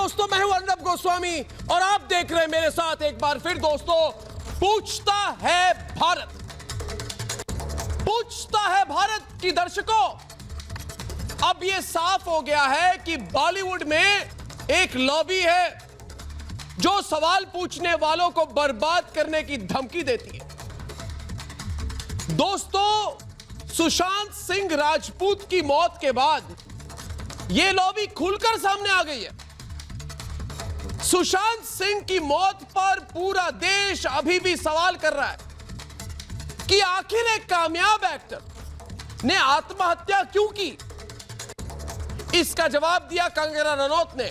दोस्तों, मैं हूं अर्नब गोस्वामी और आप देख रहे हैं मेरे साथ एक बार फिर दोस्तों पूछता है भारत। पूछता है भारत की दर्शकों, अब यह साफ हो गया है कि बॉलीवुड में एक लॉबी है जो सवाल पूछने वालों को बर्बाद करने की धमकी देती है। दोस्तों, सुशांत सिंह राजपूत की मौत के बाद यह लॉबी खुलकर सामने आ गई है। सुशांत सिंह की मौत पर पूरा देश अभी भी सवाल कर रहा है कि आखिर एक कामयाब एक्टर ने आत्महत्या क्यों की। इसका जवाब दिया कंगना रनौत ने,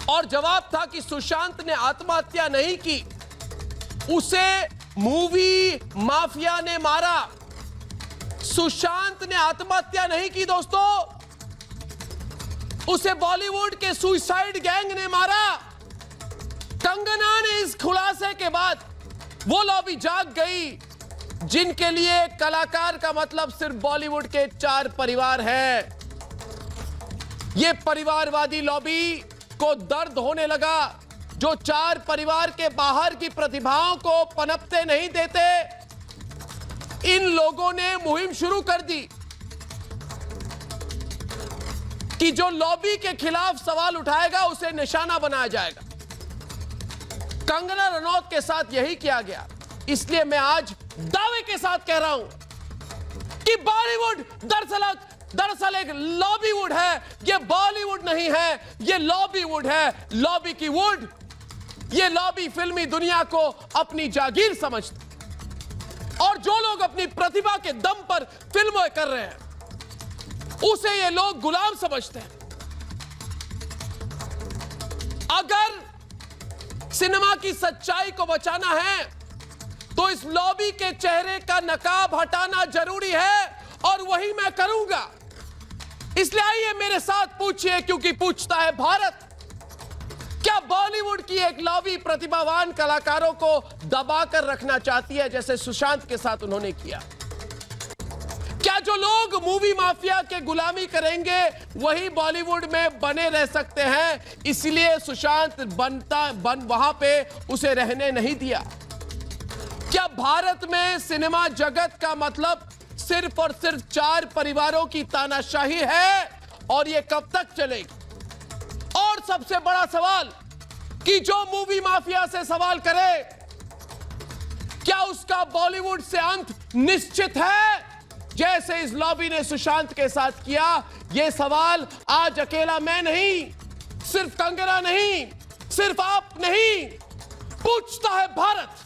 और जवाब था कि सुशांत ने आत्महत्या नहीं की, उसे मूवी माफिया ने मारा। सुशांत ने आत्महत्या नहीं की दोस्तों, उसे बॉलीवुड के सुसाइड गैंग ने मारा। कंगना ने इस खुलासे के बाद वो लॉबी जाग गई जिनके लिए कलाकार का मतलब सिर्फ बॉलीवुड के 4 परिवार है। ये परिवारवादी लॉबी को दर्द होने लगा जो 4 परिवार के बाहर की प्रतिभाओं को पनपते नहीं देते। इन लोगों ने मुहिम शुरू कर दी कि जो लॉबी के खिलाफ सवाल उठाएगा उसे निशाना बनाया जाएगा। कंगना रनौत के साथ यही किया गया। इसलिए मैं आज दावे के साथ कह रहा हूं कि बॉलीवुड दरअसल एक लॉबीवुड है। यह बॉलीवुड नहीं है, यह लॉबीवुड है। लॉबी की वुड, यह लॉबी फिल्मी दुनिया को अपनी जागीर समझती, और जो लोग अपनी प्रतिभा के दम पर फिल्में कर रहे हैं उसे ये लोग गुलाम समझते हैं। अगर सिनेमा की सच्चाई को बचाना है तो इस लॉबी के चेहरे का नकाब हटाना जरूरी है, और वही मैं करूंगा। इसलिए आइए मेरे साथ पूछिए, क्योंकि पूछता है भारत। क्या बॉलीवुड की एक लॉबी प्रतिभावान कलाकारों को दबाकर रखना चाहती है जैसे सुशांत के साथ उन्होंने किया? क्या जो लोग मूवी माफिया के गुलामी करेंगे वही बॉलीवुड में बने रह सकते हैं? इसलिए सुशांत वहां पे उसे रहने नहीं दिया। क्या भारत में सिनेमा जगत का मतलब सिर्फ और सिर्फ 4 परिवारों की तानाशाही है, और यह कब तक चलेगी? और सबसे बड़ा सवाल कि जो मूवी माफिया से सवाल करे, क्या उसका बॉलीवुड से अंत निश्चित है जैसे इस लॉबी ने सुशांत के साथ किया? यह सवाल आज अकेला मैं नहीं, सिर्फ कंगना नहीं, सिर्फ आप नहीं, पूछता है भारत।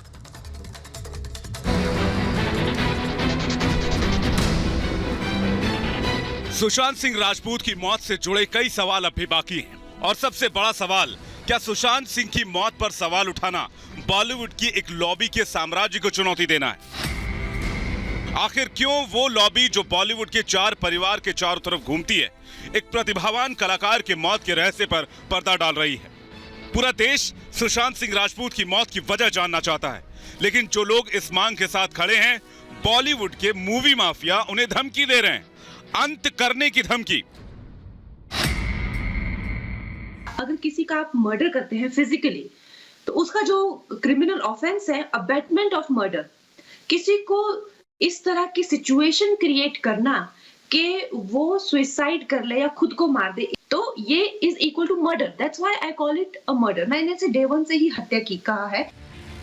सुशांत सिंह राजपूत की मौत से जुड़े कई सवाल अब भी बाकी हैं, और सबसे बड़ा सवाल, क्या सुशांत सिंह की मौत पर सवाल उठाना बॉलीवुड की एक लॉबी के साम्राज्य को चुनौती देना है? आखिर क्यों वो लॉबी जो बॉलीवुड के 4 परिवार के चारों तरफ घूमती है एक प्रतिभावान कलाकार के मौत के रहस्य पर पर्दा डाल रही है? पूरा देश सुशांत सिंह राजपूत की मौत की वजह जानना चाहता है, लेकिन जो लोग इस मांग के साथ खड़े हैं, बॉलीवुड के मूवी माफिया उन्हें धमकी दे रहे हैं, अंत करने की धमकी। अगर किसी का आप मर्डर करते हैं फिजिकली, तो उसका जो क्रिमिनल ऑफेंस है अबैटमेंट ऑफ मर्डर, किसी को इस तरह की सिचुएशन क्रिएट करना कि वो सुसाइड कर ले या खुद को मार दे, तो ये is equal to murder. That's why I call it a murder. मैंने इसे डे 1 से ही हत्या की कहा है।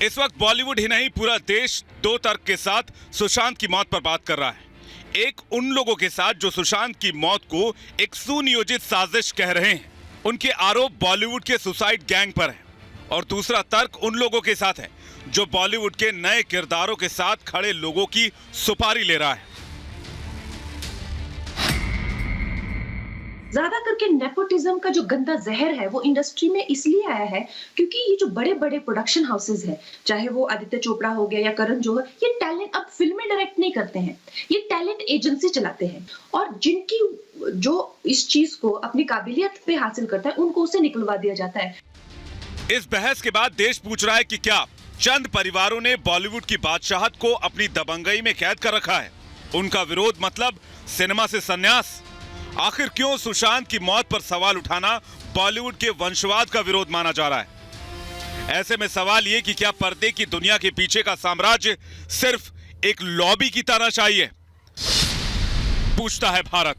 इस वक्त बॉलीवुड ही नहीं, पूरा देश 2 तर्क के साथ सुशांत की मौत पर बात कर रहा है। एक उन लोगों के साथ जो सुशांत की मौत को एक सुनियोजित साजिश कह रहे हैं, उनके आरोप बॉलीवुड के सुसाइड गैंग पर है, और दूसरा तर्क उन लोगों के साथ है जो बॉलीवुड के नए किरदारों के साथ खड़े लोगों की सुपारी ले रहा है। ज्यादा करके नेपोटिज्म का जो गंदा जहर है वो इंडस्ट्री में इसलिए आया है क्योंकि ये जो बड़े बड़े प्रोडक्शन हाउसेज है, चाहे वो आदित्य चोपड़ा हो गया या करण जौहर, ये टैलेंट अब फिल्में डायरेक्ट नहीं करते हैं, ये टैलेंट एजेंसी चलाते हैं, और जिनकी जो इस चीज को अपनी काबिलियत पे हासिल करता है उनको उसे निकलवा दिया जाता है। इस बहस के बाद देश पूछ रहा है कि क्या चंद परिवारों ने बॉलीवुड की बादशाहत को अपनी दबंगई में कैद कर रखा है? उनका विरोध मतलब सिनेमा से संन्यास? आखिर क्यों सुशांत की मौत पर सवाल उठाना बॉलीवुड के वंशवाद का विरोध माना जा रहा है। ऐसे में सवाल ये कि क्या पर्दे की दुनिया के पीछे का साम्राज्य सिर्फ एक लॉबी की तानाशाही है? पूछता है भारत।